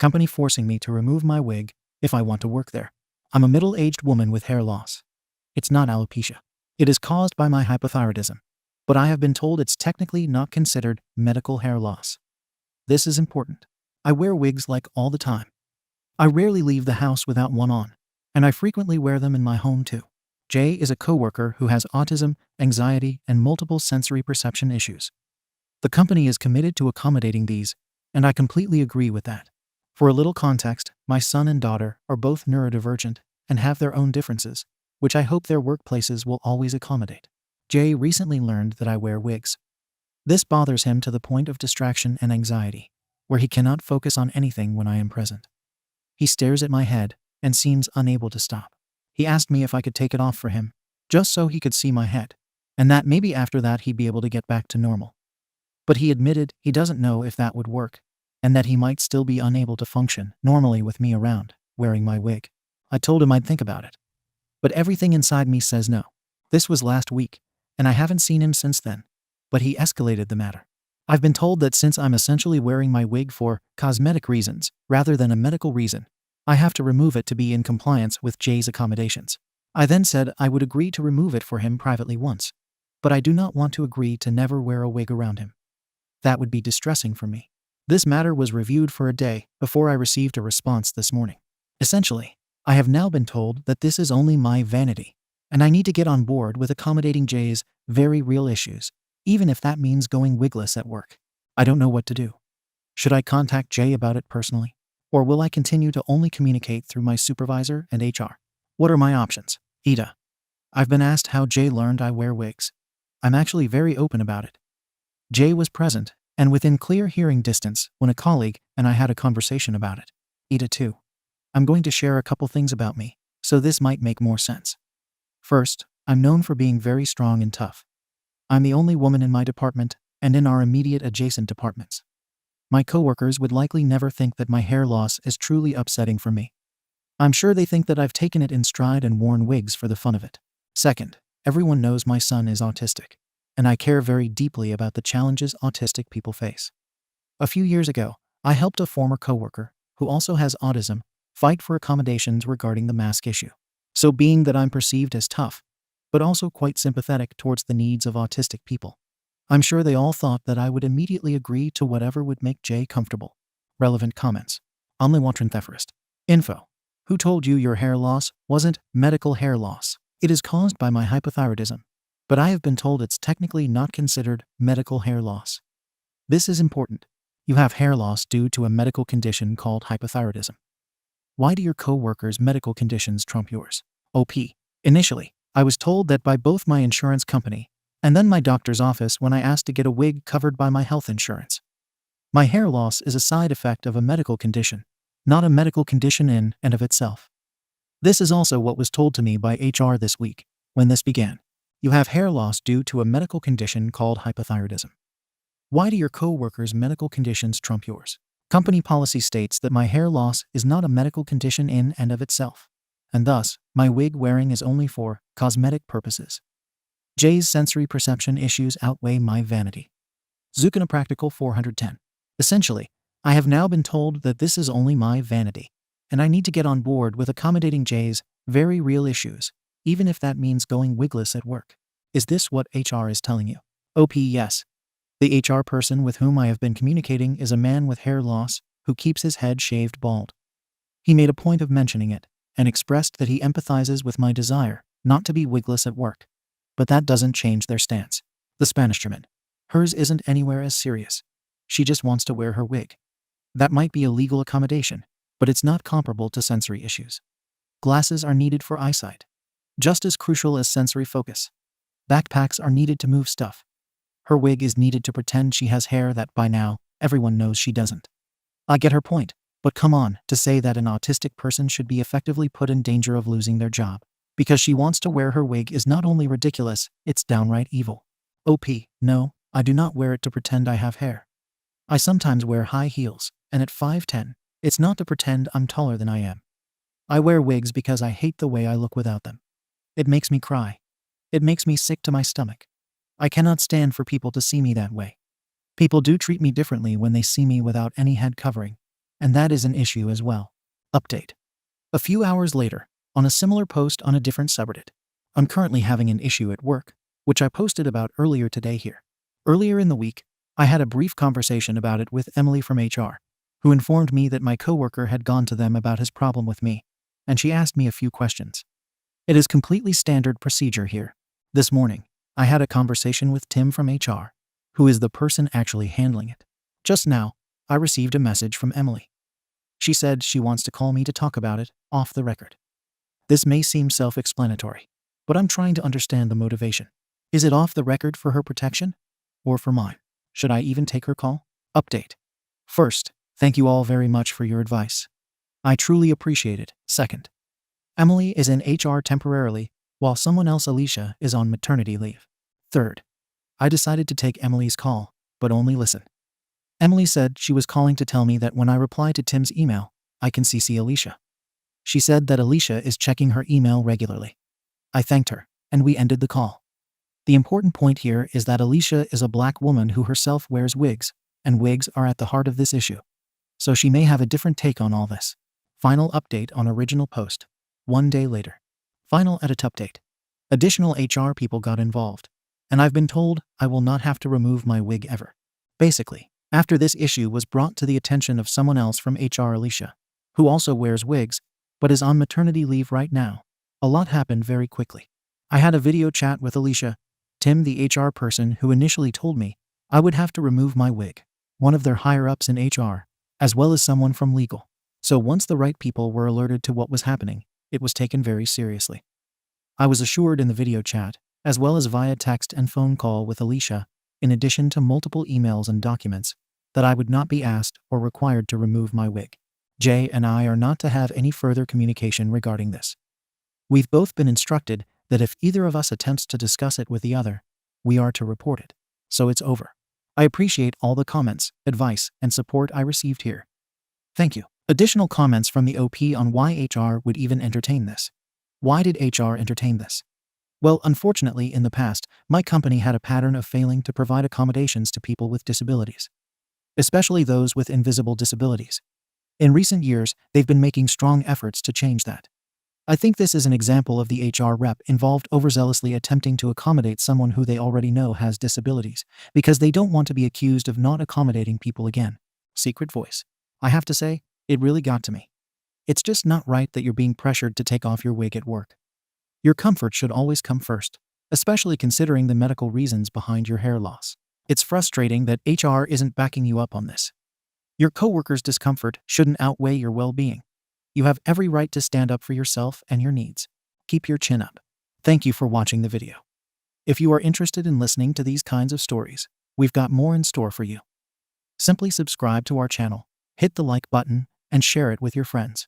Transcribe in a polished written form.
Company forcing me to remove my wig if I want to work there. I'm a middle-aged woman with hair loss. It's not alopecia. It is caused by my hypothyroidism, but I have been told it's technically not considered medical hair loss. This is important. I wear wigs like all the time. I rarely leave the house without one on, and I frequently wear them in my home too. Jay is a coworker who has autism, anxiety, and multiple sensory perception issues. The company is committed to accommodating these, and I completely agree with that. For a little context, my son and daughter are both neurodivergent and have their own differences, which I hope their workplaces will always accommodate. Jay recently learned that I wear wigs. This bothers him to the point of distraction and anxiety, where he cannot focus on anything when I am present. He stares at my head and seems unable to stop. He asked me if I could take it off for him, just so he could see my head, and that maybe after that he'd be able to get back to normal. But he admitted he doesn't know if that would work, and that he might still be unable to function normally with me around, wearing my wig. I told him I'd think about it. But everything inside me says no. This was last week, and I haven't seen him since then, but he escalated the matter. I've been told that since I'm essentially wearing my wig for cosmetic reasons rather than a medical reason, I have to remove it to be in compliance with Jay's accommodations. I then said I would agree to remove it for him privately once, but I do not want to agree to never wear a wig around him. That would be distressing for me. This matter was reviewed for a day before I received a response this morning. Essentially, I have now been told that this is only my vanity, and I need to get on board with accommodating Jay's very real issues, even if that means going wigless at work. I don't know what to do. Should I contact Jay about it personally? Or will I continue to only communicate through my supervisor and HR? What are my options? AITA. I've been asked how Jay learned I wear wigs. I'm actually very open about it. Jay was present and within clear hearing distance when a colleague and I had a conversation about it. AITA 2. I'm going to share a couple things about me, so this might make more sense. First, I'm known for being very strong and tough. I'm the only woman in my department and in our immediate adjacent departments. My coworkers would likely never think that my hair loss is truly upsetting for me. I'm sure they think that I've taken it in stride and worn wigs for the fun of it. Second, everyone knows my son is autistic, and I care very deeply about the challenges autistic people face. A few years ago, I helped a former coworker, who also has autism, fight for accommodations regarding the mask issue. So being that I'm perceived as tough, but also quite sympathetic towards the needs of autistic people, I'm sure they all thought that I would immediately agree to whatever would make Jay comfortable. Relevant comments. AmITheA. Info. Who told you your hair loss wasn't medical hair loss? It is caused by my hypothyroidism, but I have been told it's technically not considered medical hair loss. This is important. You have hair loss due to a medical condition called hypothyroidism. Why do your coworkers' medical conditions trump yours? OP. Initially, I was told that by both my insurance company and then my doctor's office when I asked to get a wig covered by my health insurance. My hair loss is a side effect of a medical condition, not a medical condition in and of itself. This is also what was told to me by HR this week, when this began. You have hair loss due to a medical condition called hypothyroidism. Why do your coworkers' medical conditions trump yours? Company policy states that my hair loss is not a medical condition in and of itself, and thus, my wig wearing is only for cosmetic purposes. Jay's sensory perception issues outweigh my vanity. Zucchina Practical 410. Essentially, I have now been told that this is only my vanity, and I need to get on board with accommodating Jay's very real issues, even if that means going wigless at work. Is this what HR is telling you? OP. Yes. The HR person with whom I have been communicating is a man with hair loss who keeps his head shaved bald. He made a point of mentioning it and expressed that he empathizes with my desire not to be wigless at work. But that doesn't change their stance. The Spanish woman. Hers isn't anywhere as serious. She just wants to wear her wig. That might be a legal accommodation, but it's not comparable to sensory issues. Glasses are needed for eyesight, just as crucial as sensory focus. Backpacks are needed to move stuff. Her wig is needed to pretend she has hair that by now, everyone knows she doesn't. I get her point, but come on, to say that an autistic person should be effectively put in danger of losing their job because she wants to wear her wig is not only ridiculous, it's downright evil. OP. No, I do not wear it to pretend I have hair. I sometimes wear high heels, and at 5'10", it's not to pretend I'm taller than I am. I wear wigs because I hate the way I look without them. It makes me cry. It makes me sick to my stomach. I cannot stand for people to see me that way. People do treat me differently when they see me without any head covering, and that is an issue as well. Update. A few hours later, on a similar post on a different subreddit. I'm currently having an issue at work, which I posted about earlier today here. Earlier in the week, I had a brief conversation about it with Emily from HR, who informed me that my coworker had gone to them about his problem with me, and she asked me a few questions. It is completely standard procedure here. This morning, I had a conversation with Tim from HR, who is the person actually handling it. Just now, I received a message from Emily. She said she wants to call me to talk about it off the record. This may seem self-explanatory, but I'm trying to understand the motivation. Is it off the record for her protection? Or for mine? Should I even take her call? Update. First, thank you all very much for your advice. I truly appreciate it. Second, Emily is in HR temporarily, while someone else, Alicia, is on maternity leave. Third, I decided to take Emily's call, but only listen. Emily said she was calling to tell me that when I reply to Tim's email, I can CC Alicia. She said that Alicia is checking her email regularly. I thanked her, and we ended the call. The important point here is that Alicia is a black woman who herself wears wigs, and wigs are at the heart of this issue. So she may have a different take on all this. Final update on original post. 1 day later. Final edit update. Additional HR people got involved, and I've been told I will not have to remove my wig ever. Basically, after this issue was brought to the attention of someone else from HR, Alicia, who also wears wigs, but is on maternity leave right now, a lot happened very quickly. I had a video chat with Alicia, Tim, the HR person who initially told me I would have to remove my wig, one of their higher-ups in HR, as well as someone from legal. So once the right people were alerted to what was happening, it was taken very seriously. I was assured in the video chat, as well as via text and phone call with Alicia, in addition to multiple emails and documents, that I would not be asked or required to remove my wig. Jay and I are not to have any further communication regarding this. We've both been instructed that if either of us attempts to discuss it with the other, we are to report it. So it's over. I appreciate all the comments, advice, and support I received here. Thank you. Additional comments from the OP on why HR would even entertain this. Why did HR entertain this? Well, unfortunately, in the past, my company had a pattern of failing to provide accommodations to people with disabilities, especially those with invisible disabilities. In recent years, they've been making strong efforts to change that. I think this is an example of the HR rep involved overzealously attempting to accommodate someone who they already know has disabilities, because they don't want to be accused of not accommodating people again. Secret voice. I have to say, it really got to me. It's just not right that you're being pressured to take off your wig at work. Your comfort should always come first, especially considering the medical reasons behind your hair loss. It's frustrating that HR isn't backing you up on this. Your coworker's discomfort shouldn't outweigh your well-being. You have every right to stand up for yourself and your needs. Keep your chin up. Thank you for watching the video. If you are interested in listening to these kinds of stories, we've got more in store for you. Simply subscribe to our channel, hit the like button, and share it with your friends.